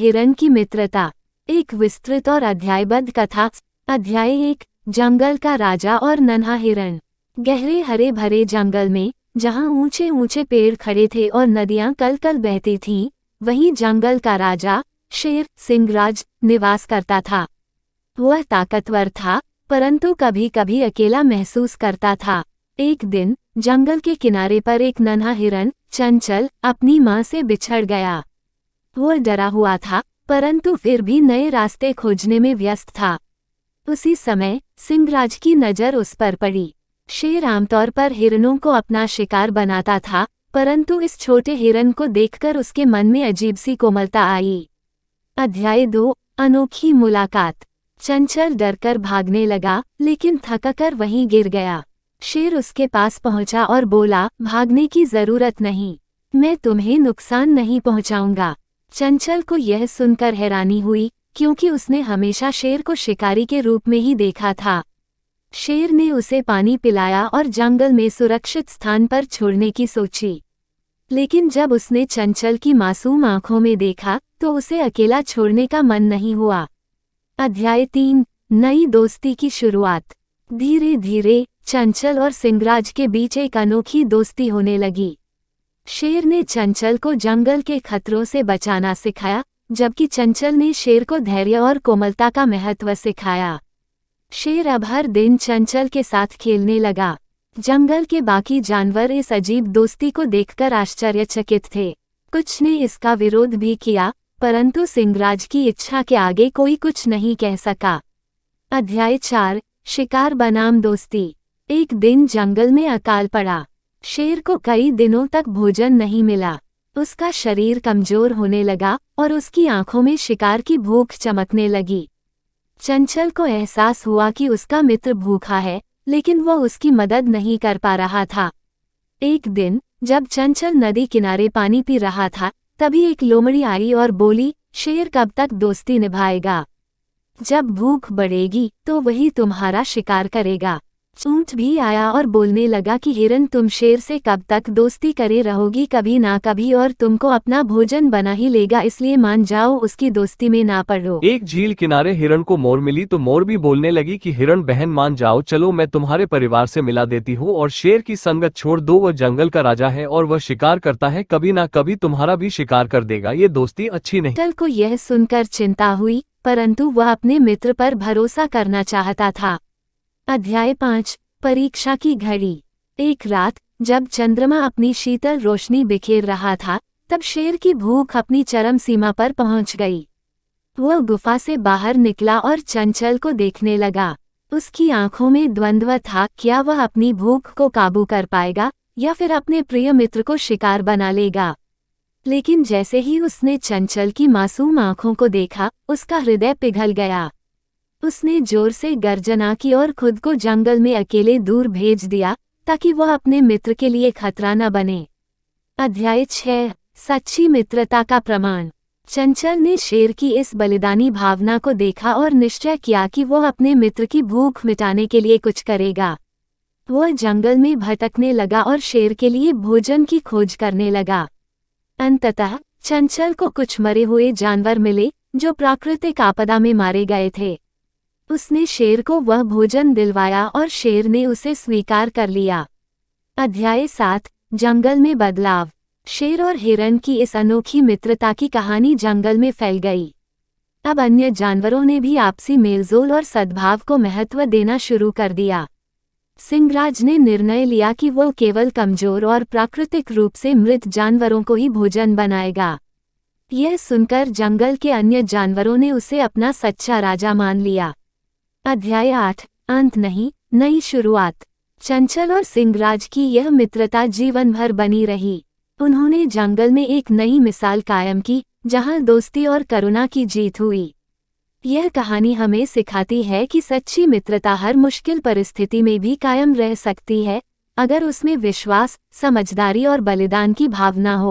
हिरन की मित्रता। एक विस्तृत और अध्यायबद्ध कथा। अध्याय 1, जंगल का राजा और नन्हा हिरन। गहरे हरे भरे जंगल में, जहाँ ऊंचे ऊंचे पेड़ खड़े थे और नदियाँ कल कल बहती थीं, वहीं जंगल का राजा शेर सिंहराज निवास करता था। वह ताकतवर था, परंतु कभी कभी अकेला महसूस करता था। एक दिन जंगल के किनारे पर एक नन्हा हिरन चंचल अपनी माँ से बिछड़ गया। वह डरा हुआ था, परंतु फिर भी नए रास्ते खोजने में व्यस्त था। उसी समय सिंहराज की नज़र उस पर पड़ी। शेर आमतौर पर हिरनों को अपना शिकार बनाता था, परंतु इस छोटे हिरन को देखकर उसके मन में अजीब सी कोमलता आई। अध्याय 2, अनोखी मुलाकात। चंचल डरकर भागने लगा, लेकिन थककर वहीं गिर गया। शेर उसके पास पहुंचा और बोला, भागने की जरूरत नहीं, मैं तुम्हें नुकसान नहीं पहुंचाऊंगा। चंचल को यह सुनकर हैरानी हुई, क्योंकि उसने हमेशा शेर को शिकारी के रूप में ही देखा था। शेर ने उसे पानी पिलाया और जंगल में सुरक्षित स्थान पर छोड़ने की सोची। लेकिन जब उसने चंचल की मासूम आंखों में देखा, तो उसे अकेला छोड़ने का मन नहीं हुआ। अध्याय 3, नई दोस्ती की शुरुआत। धीरे धीरे चंचल और सिंहराज के बीच एक अनोखी दोस्ती होने लगी। शेर ने चंचल को जंगल के खतरों से बचाना सिखाया, जबकि चंचल ने शेर को धैर्य और कोमलता का महत्व सिखाया। शेर अब हर दिन चंचल के साथ खेलने लगा। जंगल के बाकी जानवर इस अजीब दोस्ती को देखकर आश्चर्यचकित थे। कुछ ने इसका विरोध भी किया, परंतु सिंहराज की इच्छा के आगे कोई कुछ नहीं कह सका। अध्याय 4, शिकार बनाम दोस्ती। एक दिन जंगल में अकाल पड़ा। शेर को कई दिनों तक भोजन नहीं मिला। उसका शरीर कमजोर होने लगा और उसकी आंखों में शिकार की भूख चमकने लगी। चंचल को एहसास हुआ कि उसका मित्र भूखा है, लेकिन वह उसकी मदद नहीं कर पा रहा था। एक दिन जब चंचल नदी किनारे पानी पी रहा था, तभी एक लोमड़ी आई और बोली, शेर कब तक दोस्ती निभाएगा? जब भूख बढ़ेगी तो वही तुम्हारा शिकार करेगा। ऊंट भी आया और बोलने लगा कि हिरन, तुम शेर से कब तक दोस्ती करे रहोगी, कभी ना कभी और तुमको अपना भोजन बना ही लेगा, इसलिए मान जाओ, उसकी दोस्ती में ना पड़ो। एक झील किनारे हिरन को मोर मिली तो मोर भी बोलने लगी कि हिरन बहन मान जाओ, चलो मैं तुम्हारे परिवार से मिला देती हूँ और शेर की संगत छोड़ दो, वह जंगल का राजा है और वह शिकार करता है, कभी ना कभी तुम्हारा भी शिकार कर देगा, ये दोस्ती अच्छी नहीं। चंचल को यह सुनकर चिंता हुई, परंतु वह अपने मित्र पर भरोसा करना चाहता था। अध्याय 5, परीक्षा की घड़ी। एक रात जब चंद्रमा अपनी शीतल रोशनी बिखेर रहा था, तब शेर की भूख अपनी चरम सीमा पर पहुंच गई। वह गुफा से बाहर निकला और चंचल को देखने लगा। उसकी आंखों में द्वंद्व था, क्या वह अपनी भूख को काबू कर पाएगा या फिर अपने प्रिय मित्र को शिकार बना लेगा। लेकिन जैसे ही उसने चंचल की मासूम आंखों को देखा, उसका हृदय पिघल गया। उसने जोर से गर्जना की और खुद को जंगल में अकेले दूर भेज दिया, ताकि वह अपने मित्र के लिए खतरा न बने। अध्याय 6, सच्ची मित्रता का प्रमाण। चंचल ने शेर की इस बलिदानी भावना को देखा और निश्चय किया कि वह अपने मित्र की भूख मिटाने के लिए कुछ करेगा। वह जंगल में भटकने लगा और शेर के लिए भोजन की खोज करने लगा। अंततः चंचल को कुछ मरे हुए जानवर मिले, जो प्राकृतिक आपदा में मारे गए थे। उसने शेर को वह भोजन दिलवाया और शेर ने उसे स्वीकार कर लिया। अध्याय 7, जंगल में बदलाव। शेर और हिरन की इस अनोखी मित्रता की कहानी जंगल में फैल गई। अब अन्य जानवरों ने भी आपसी मेलजोल और सद्भाव को महत्व देना शुरू कर दिया। सिंहराज ने निर्णय लिया कि वो केवल कमजोर और प्राकृतिक रूप से मृत जानवरों को ही भोजन बनाएगा। यह सुनकर जंगल के अन्य जानवरों ने उसे अपना सच्चा राजा मान लिया। अध्याय 8, अंत नहीं, नई शुरुआत। चंचल और सिंहराज की यह मित्रता जीवन भर बनी रही। उन्होंने जंगल में एक नई मिसाल कायम की, जहां दोस्ती और करुणा की जीत हुई। यह कहानी हमें सिखाती है कि सच्ची मित्रता हर मुश्किल परिस्थिति में भी कायम रह सकती है, अगर उसमें विश्वास, समझदारी और बलिदान की भावना हो।